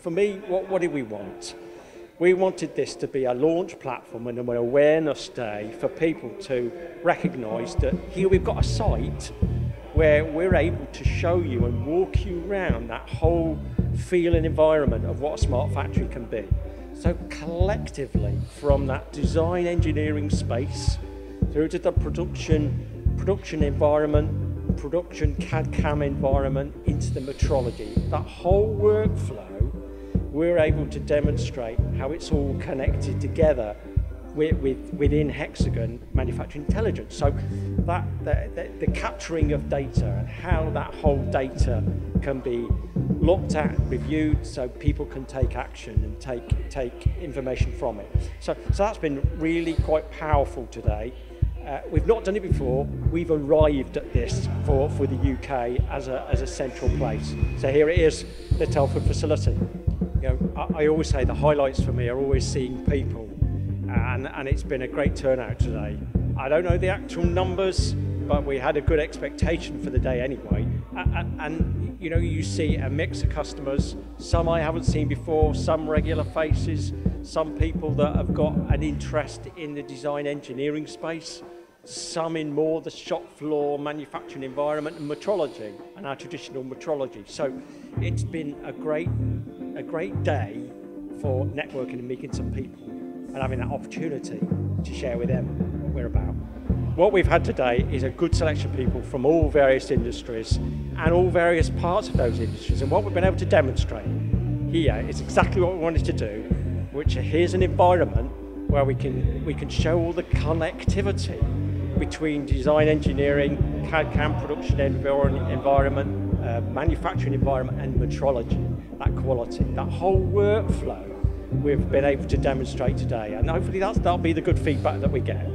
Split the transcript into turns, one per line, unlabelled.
for me, what did we want? We wanted this to be a launch platform and an awareness day for people to recognise that here we've got a site where we're able to show you and walk you around that whole feel and environment of what a smart factory can be. So collectively, from that design engineering space through to the production environment, production CAD/CAM environment, into the metrology, that whole workflow, we're able to demonstrate how it's all connected together within Hexagon Manufacturing Intelligence. So that the capturing of data and how that whole data can be looked at, reviewed, so people can take action and take information from it. So that's been really quite powerful today. We've not done it before. We've arrived at this for the UK as a central place. So here it is, the Telford facility. You know, I always say the highlights for me are always seeing people, and it's been a great turnout today. I don't know the actual numbers, but we had a good expectation for the day anyway. And you know, you see a mix of customers, some I haven't seen before, some regular faces, some people that have got an interest in the design engineering space, some in more the shop floor manufacturing environment and metrology and our traditional metrology. So it's been a great day for networking and meeting some people and having that opportunity to share with them what we're about. What we've had today is a good selection of people from all various industries and all various parts of those industries, and what we've been able to demonstrate here is exactly what we wanted to do, which here's an environment where we can show all the connectivity between design engineering, CAD/CAM production environment, manufacturing environment and metrology, that quality, that whole workflow we've been able to demonstrate today, and hopefully that'll be the good feedback that we get.